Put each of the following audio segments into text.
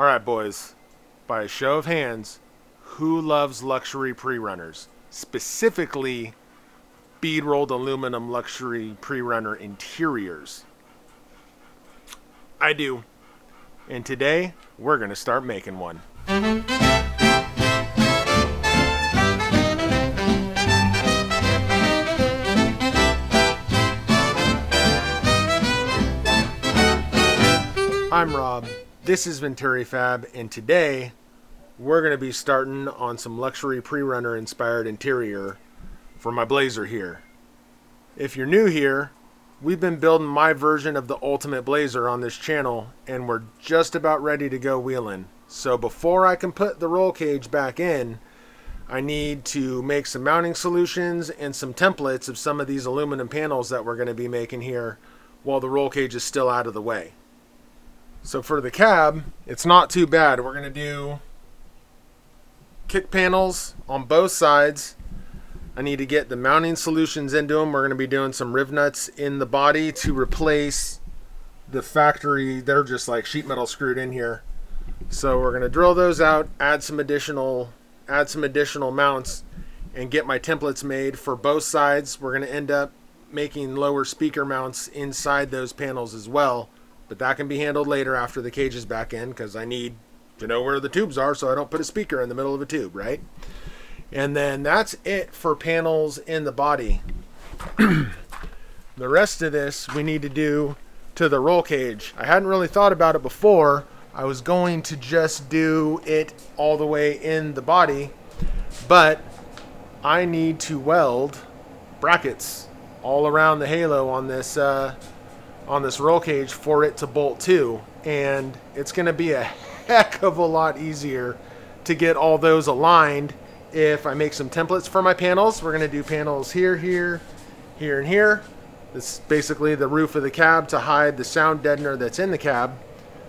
All right, boys. By a show of hands, who loves luxury pre-runners? Specifically, bead-rolled aluminum luxury pre-runner interiors. I do. And today, we're going to start making one. I'm Rob. This is Venturi Fab, and today we're going to be starting on some luxury pre-runner inspired interior for my blazer here. If you're new here, we've been building my version of the ultimate blazer on this channel, and we're just about ready to go wheeling. So before I can put the roll cage back in, I need to make some mounting solutions and some templates of some of these aluminum panels that we're going to be making here while the roll cage is still out of the way. So for the cab, it's not too bad. We're going to do kick panels on both sides. I need to get the mounting solutions into them. We're going to be doing some riv nuts in the body to replace the factory. They're just like sheet metal screwed in here. So we're going to drill those out, add some additional mounts, and get my templates made for both sides. We're going to end up making lower speaker mounts inside those panels as well. But that can be handled later after the cage is back in, because I need to know where the tubes are so I don't put a speaker in the middle of a tube, right? And then that's it for panels in the body. The rest of this we need to do to the roll cage. I hadn't really thought about it before. I was going to just do it all the way in the body, but I need to weld brackets all around the halo on this roll cage for it to bolt to, and it's going to be a heck of a lot easier to get all those aligned if I make some templates for my panels. We're going to do panels here, here, here, and here. This is basically the roof of the cab to hide the sound deadener that's in the cab.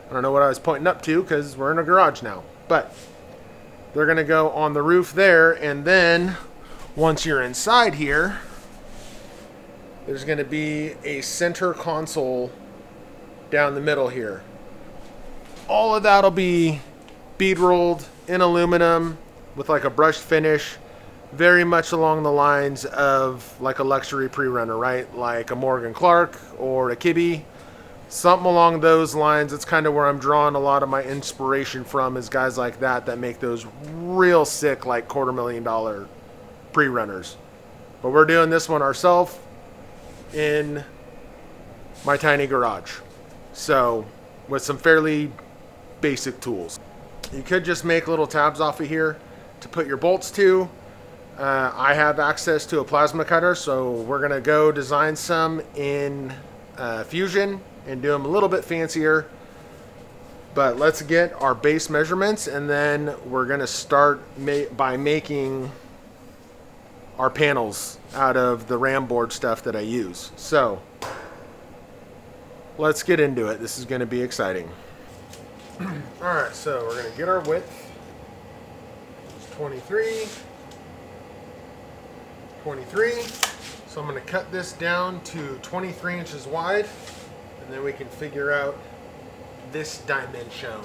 I don't know what I was pointing up to because we're in a garage now, but they're going to go on the roof there, and then once you're inside here, there's going to be a center console down the middle here. All of that will be bead rolled in aluminum with like a brushed finish, very much along the lines of like a luxury pre-runner, right? Like a Morgan Clark or a Kibbe, something along those lines. It's kind of where I'm drawing a lot of my inspiration from, is guys like that make those real sick, like $250,000 pre-runners. But we're doing this one ourselves in my tiny garage, so with some fairly basic tools. You could just make little tabs off of here to put your bolts to. I have access to a plasma cutter, so we're gonna go design some in Fusion and do them a little bit fancier. But let's get our base measurements, and then we're gonna start by making our panels out of the ram board stuff that I use. So let's get into it. This is going to be exciting. All right, so we're going to get our width. It's 23. So I'm going to cut this down to 23 inches wide, and then we can figure out this dimension.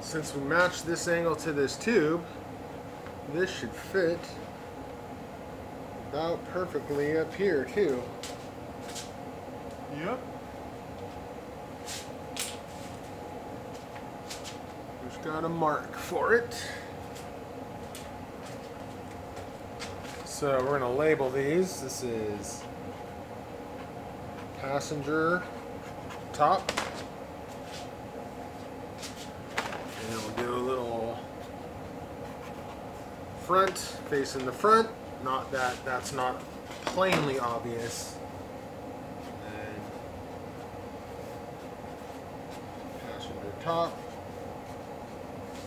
Since we matched this angle to this tube, this should fit about perfectly up here too. Yep. Just got a mark for it. So we're going to label these. This is passenger top. And front, facing the front. Not that that's not plainly obvious. And passenger top,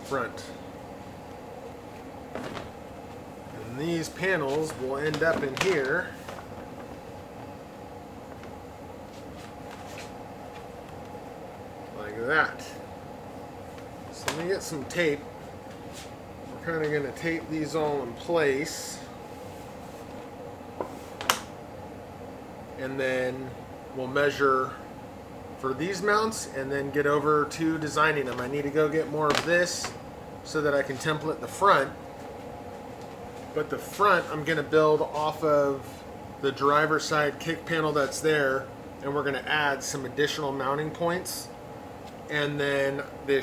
front. And these panels will end up in here. Like that. So let me get some tape. We're kind of going to tape these all in place. And then we'll measure for these mounts and then get over to designing them. I need to go get more of this so that I can template the front. But the front I'm going to build off of the driver's side kick panel that's there, and we're going to add some additional mounting points. And then I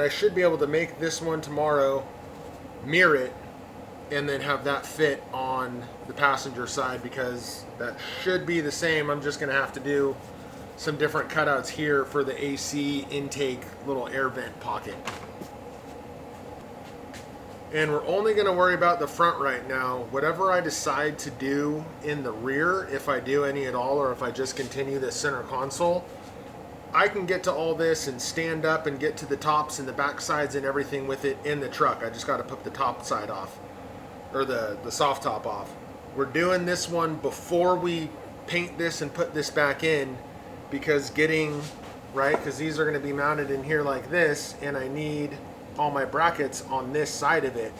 should be able to make this one tomorrow, mirror it, and then have that fit on the passenger side, because that should be the same. I'm just gonna have to do some different cutouts here for the AC intake little air vent pocket. And we're only gonna worry about the front right now. Whatever I decide to do in the rear, if I do any at all, or if I just continue the center console, I can get to all this and stand up and get to the tops and the back sides and everything with it in the truck. I just got to put the top side off, or the soft top off. We're doing this one before we paint this and put this back in, because because these are going to be mounted in here like this, and I need all my brackets on this side of it.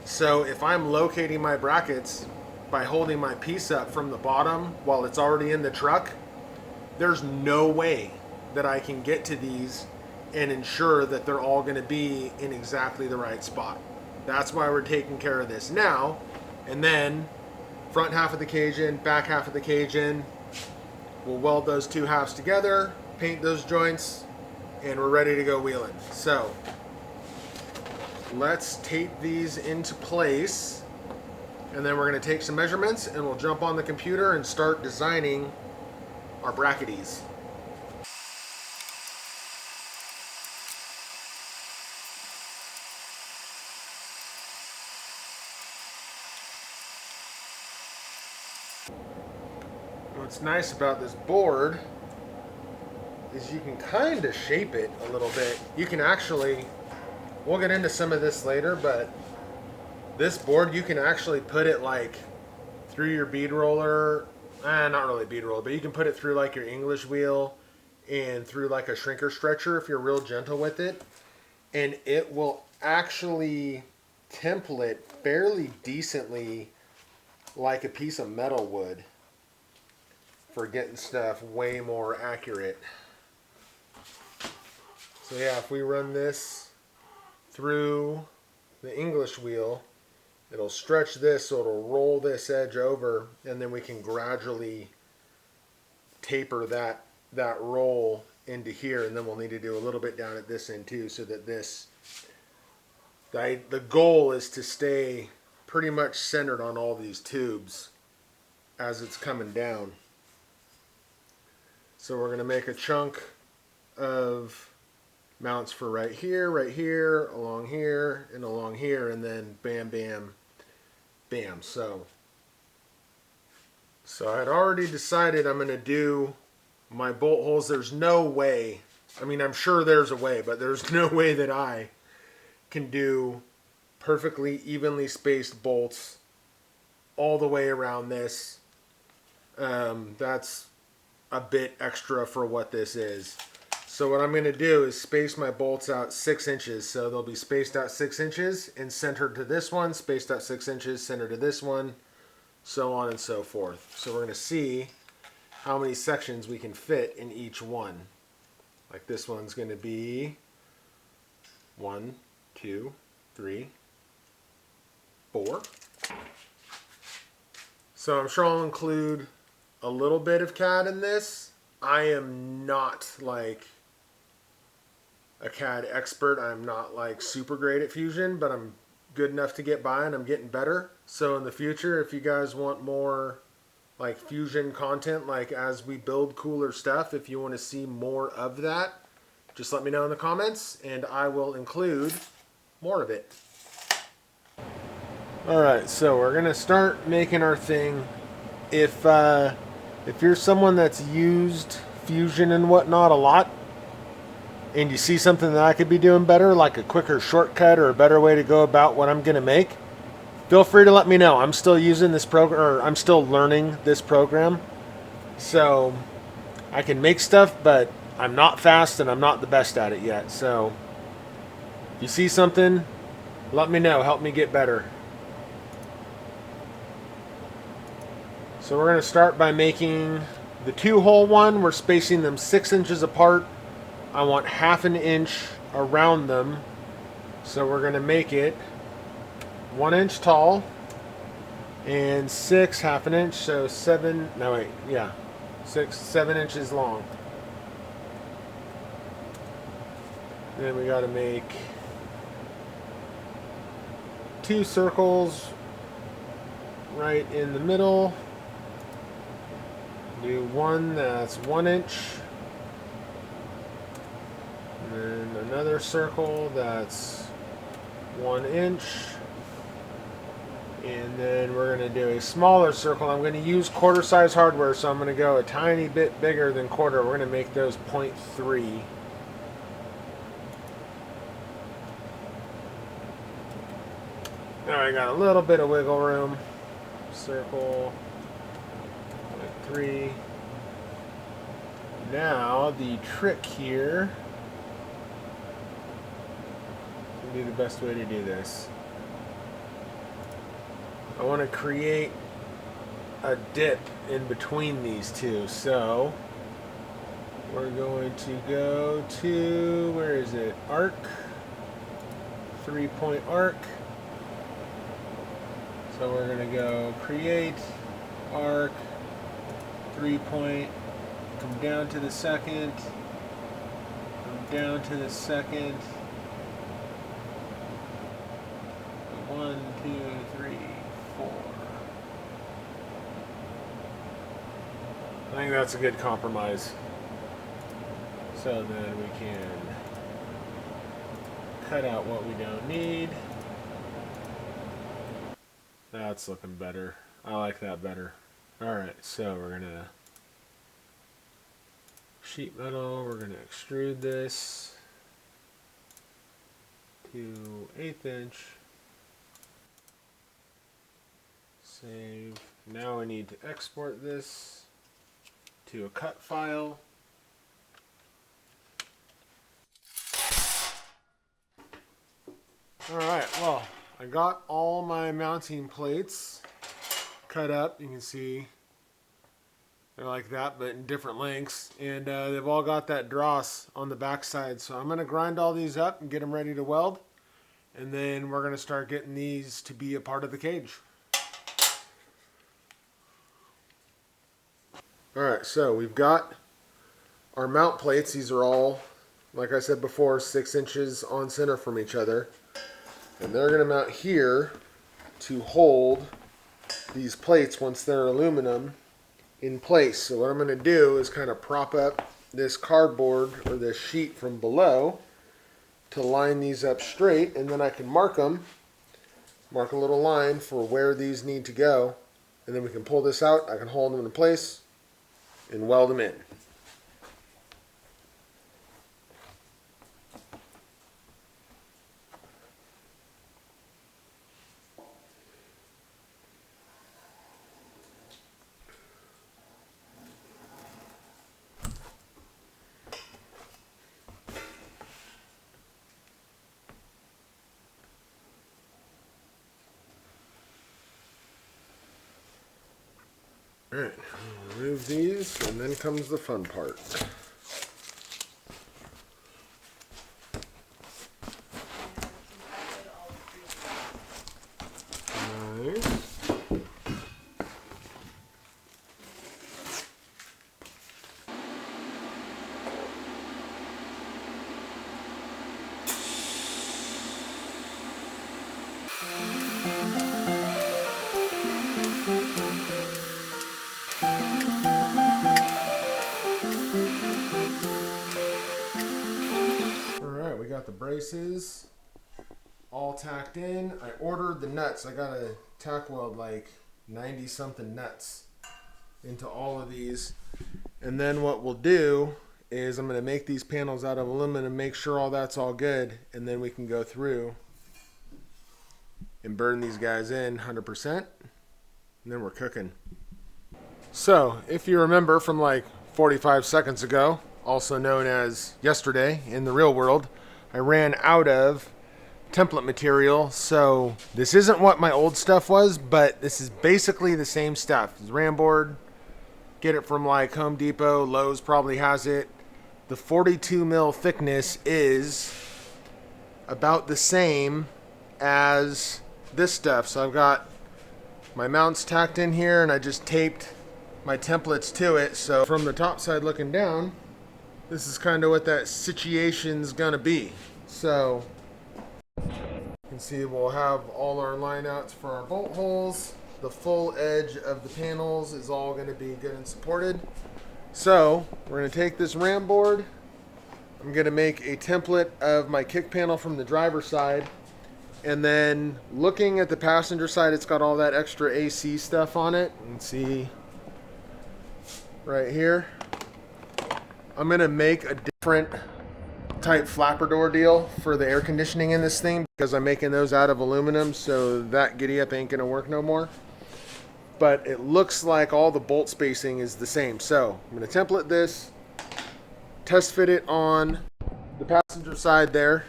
So if I'm locating my brackets by holding my piece up from the bottom while it's already in the truck, there's no way that I can get to these and ensure that they're all going to be in exactly the right spot. That's why we're taking care of this now. And then front half of the cage in, back half of the cage in. We'll weld those two halves together, paint those joints, and we're ready to go wheeling. So let's tape these into place, and then we're going to take some measurements and we'll jump on the computer and start designing our bracketies. What's nice about this board is you can kind of shape it a little bit. You can actually, we'll get into some of this later, but this board, you can actually put it like through your bead roller, not really bead roller, but you can put it through like your English wheel and through like a shrinker stretcher if you're real gentle with it. And it will actually template fairly decently like a piece of metal would, for getting stuff way more accurate. So yeah, if we run this through the English wheel, it'll stretch this so it'll roll this edge over, and then we can gradually taper that roll into here, and then we'll need to do a little bit down at this end too, so that the goal is to stay pretty much centered on all these tubes as it's coming down. So we're going to make a chunk of mounts for right here, along here, and then bam, bam, bam. So I'd already decided I'm going to do my bolt holes. There's no way, I mean, I'm sure there's a way, but there's no way that I can do perfectly evenly spaced bolts all the way around this. That's a bit extra for what this is. So what I'm going to do is space my bolts out 6 inches. So they'll be spaced out 6 inches and centered to this one, spaced out 6 inches, centered to this one, so on and so forth. So we're going to see how many sections we can fit in each one. Like this one's going to be 1, 2, 3, 4. So I'm sure I'll include a little bit of CAD in this. I am not like a CAD expert. I'm not like super great at Fusion, but I'm good enough to get by, and I'm getting better. So in the future, if you guys want more like Fusion content, like as we build cooler stuff, if you want to see more of that, just let me know in the comments and I will include more of it. Alright, so we're gonna start making our thing. If you're someone that's used Fusion and whatnot a lot, and you see something that I could be doing better, like a quicker shortcut or a better way to go about what I'm gonna make, feel free to let me know. I'm still using this program, or I'm still learning this program. So I can make stuff, but I'm not fast and I'm not the best at it yet. So if you see something, let me know. Help me get better. So we're going to start by making the 2-hole one. We're spacing them 6 inches apart. I want 1/2 inch around them. So we're going to make it 1 inch tall and 6 1/2 inch. So 7, no wait, yeah, 7 inches long. Then we got to make 2 circles right in the middle. Do one that's 1 inch, and then another circle that's 1 inch, and then we're going to do a smaller circle. I'm going to use quarter size hardware, so I'm going to go a tiny bit bigger than quarter. We're going to make those 0.3. Now I got a little bit of wiggle room. Circle 0.3. Now the trick here will be the best way to do this. I want to create a dip in between these two, so we're going to go to, where is it? Arc, 3-point arc. So we're going to go create arc, 3-point, come down to the second, come down to the second. 1, 2, 3, 4. I think that's a good compromise. So then we can cut out what we don't need. That's looking better. I like that better. Alright, so we're gonna sheet metal, we're gonna extrude this to 1/8 inch. Save. Now I need to export this to a cut file. Alright, well, I got all my mounting plates cut up. You can see they're like that, but in different lengths. And they've all got that dross on the back side. So I'm going to grind all these up and get them ready to weld. And then we're going to start getting these to be a part of the cage. Alright, so we've got our mount plates. These are all, like I said before, 6 inches on center from each other. And they're going to mount here to hold these plates once they're aluminum in place. So what I'm going to do is kind of prop up this cardboard or this sheet from below to line these up straight, and then I can mark them, mark a little line for where these need to go, and then we can pull this out. I can hold them in place and weld them in. Alright, remove these, and then comes the fun part. Nice. Alright, we got the braces all tacked in. I ordered the nuts. I got a tack weld like 90 something nuts into all of these. And then what we'll do is I'm going to make these panels out of aluminum, make sure all that's all good, and then we can go through and burn these guys in 100%, and then we're cooking. So if you remember from like 45 seconds ago, also known as yesterday in the real world, I ran out of template material. So this isn't what my old stuff was, but this is basically the same stuff. It's ram board. Get it from like Home Depot. Lowe's probably has it. The 42 mil thickness is about the same as this stuff. So I've got my mounts tacked in here, and I just taped my templates to it. So from the top side looking down, this is kind of what that situation's gonna be. So you can see we'll have all our line outs for our bolt holes. The full edge of the panels is all going to be good and supported. So we're going to take this ram board. I'm going to make a template of my kick panel from the driver's side. And then looking at the passenger side, it's got all that extra AC stuff on it. You can see right here. I'm going to make a different type flapper door deal for the air conditioning in this thing, because I'm making those out of aluminum, so that giddy up ain't going to work no more. But it looks like all the bolt spacing is the same. So I'm going to template this, test fit it on the passenger side there,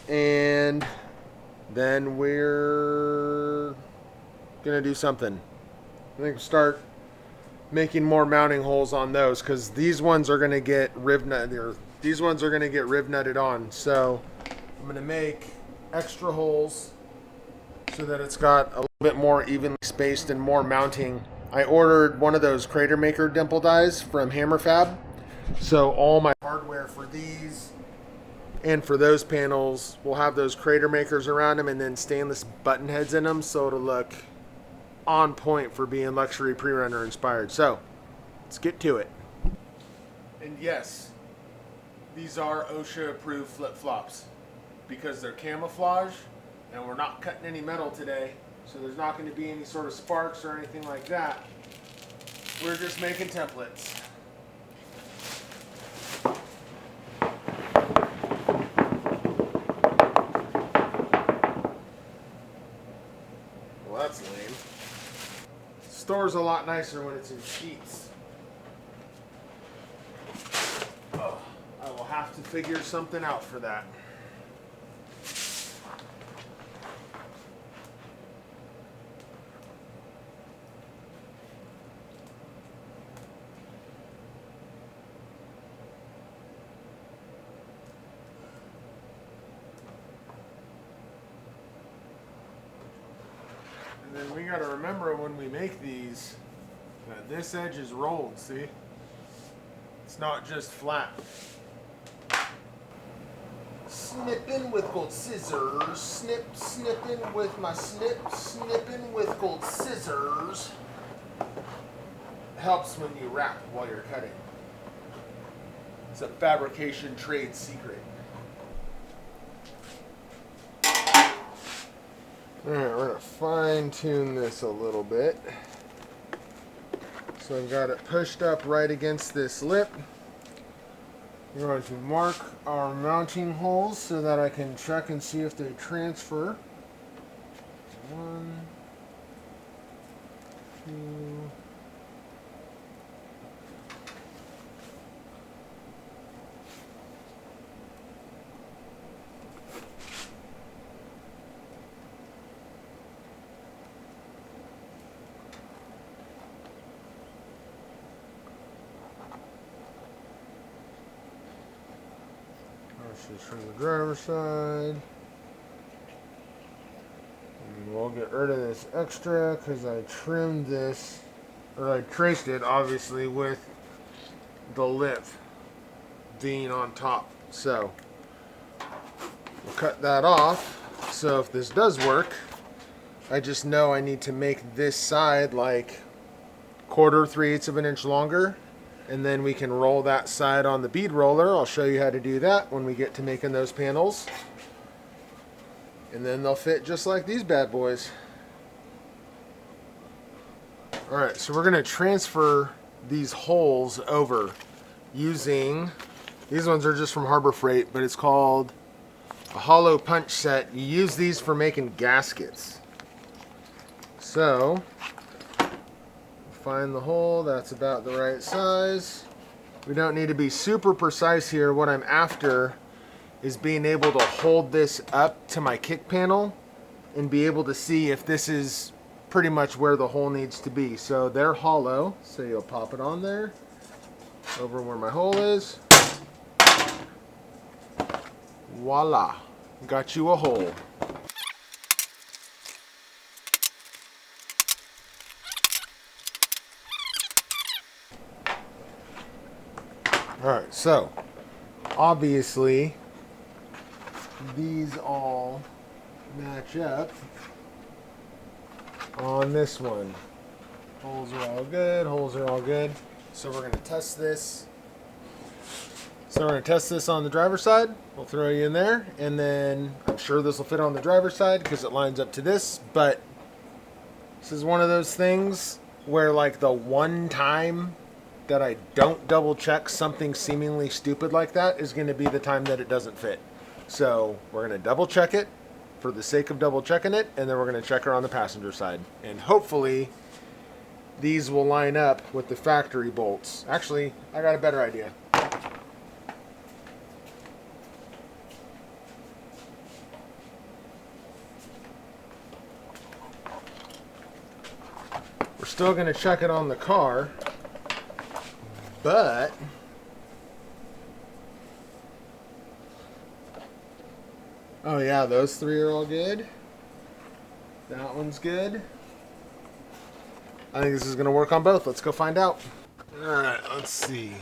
and then we're going to do something. I think we'll start making more mounting holes on those, because these ones are going to get riv nutted. These ones are going to get riv nutted on. So I'm going to make extra holes so that it's got a little bit more evenly spaced and more mounting. I ordered one of those crater maker dimple dies from Hammer Fab. So all my hardware for these and for those panels will have those crater makers around them, and then stainless button heads in them, so it'll look on point for being luxury pre-runner inspired. So let's get to it. And yes, these are OSHA approved flip-flops because they're camouflage, and we're not cutting any metal today, so there's not going to be any sort of sparks or anything like that. We're just making templates. Well, that's lame. Store's a lot nicer when it's in sheets. Oh, I will have to figure something out for that. And then we got to remember when we make these that this edge is rolled, see? It's not just flat. Snippin' with gold scissors. Snippin' with my snippin' with gold scissors. Helps when you wrap while you're cutting. It's a fabrication trade secret. Alright, we're going to fine tune this a little bit. So I've got it pushed up right against this lip. We're going to mark our mounting holes so that I can check and see if they transfer. 1, 2. Just from the driver's side. And we'll get rid of this extra because I trimmed this, or I traced it obviously with the lip being on top. So we'll cut that off. So if this does work, I just know I need to make this side like 1/4, 3/8 of an inch longer. And then we can roll that side on the bead roller. I'll show you how to do that when we get to making those panels. And then they'll fit just like these bad boys. Alright, so we're going to transfer these holes over using, these ones are just from Harbor Freight, but it's called a hollow punch set. You use these for making gaskets. So, find the hole, that's about the right size. We don't need to be super precise here. What I'm after is being able to hold this up to my kick panel and be able to see if this is pretty much where the hole needs to be. So they're hollow, so you'll pop it on there, over where my hole is. Voila, got you a hole. Alright, so obviously these all match up on this one. Holes are all good, holes are all good. So we're going to test this. So we're going to test this on the driver's side. We'll throw you in there, and then I'm sure this will fit on the driver's side because it lines up to this, but this is one of those things where like the one time that I don't double check something seemingly stupid like that is going to be the time that it doesn't fit. So we're going to double check it for the sake of double checking it, and then we're going to check her on the passenger side. And hopefully these will line up with the factory bolts. Actually, I got a better idea. We're still going to check it on the car, but oh yeah, those three are all good. That one's good. I think this is going to work on both. Let's go find out. Alright, let's see.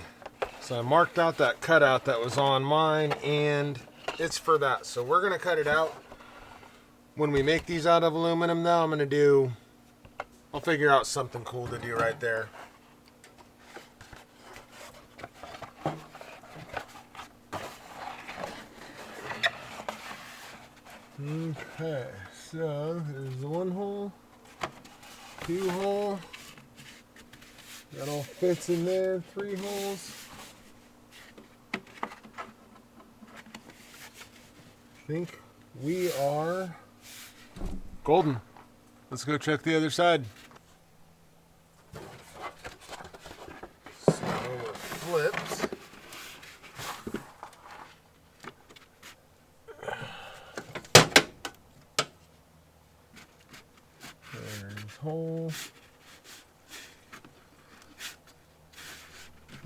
So I marked out that cutout that was on mine, and it's for that. So we're going to cut it out. When we make these out of aluminum though, I'll figure out something cool to do right there. Okay, so there's the one hole, two hole, that all fits in there, three holes. I think we are golden. Let's go check the other side. So we're flipped. There's hole.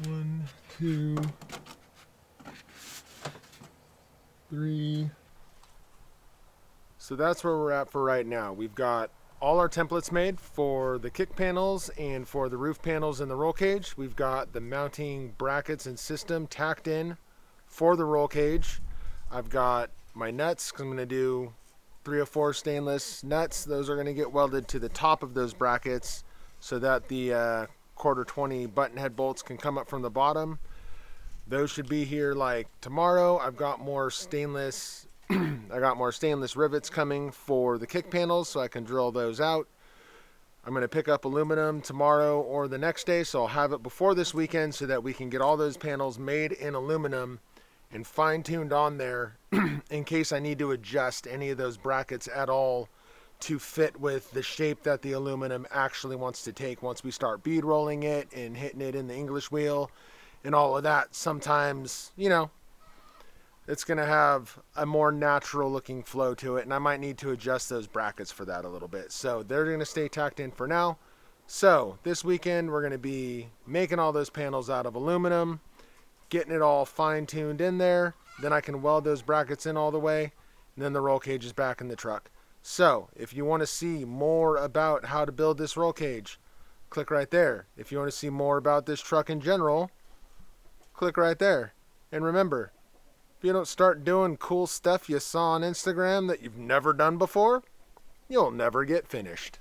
1, 2, 3. So that's where we're at for right now. We've got all our templates made for the kick panels and for the roof panels and the roll cage. We've got the mounting brackets and system tacked in for the roll cage. I've got my nuts, because I'm going to do 304 stainless nuts. Those are going to get welded to the top of those brackets so that the quarter 20 button head bolts can come up from the bottom. Those should be here like tomorrow. I've got more stainless I got more stainless rivets coming for the kick panels so I can drill those out. I'm going to pick up aluminum tomorrow or the next day, so I'll have it before this weekend so that we can get all those panels made in aluminum and fine-tuned on there in case I need to adjust any of those brackets at all to fit with the shape that the aluminum actually wants to take once we start bead rolling it and hitting it in the English wheel and all of that. Sometimes, you know, it's going to have a more natural looking flow to it, and I might need to adjust those brackets for that a little bit. So they're going to stay tacked in for now. So this weekend we're going to be making all those panels out of aluminum, getting it all fine-tuned in there. Then I can weld those brackets in all the way, and then the roll cage is back in the truck. So if you want to see more about how to build this roll cage, click right there. If you want to see more about this truck in general, click right there. And remember, if you don't start doing cool stuff you saw on Instagram that you've never done before, you'll never get finished.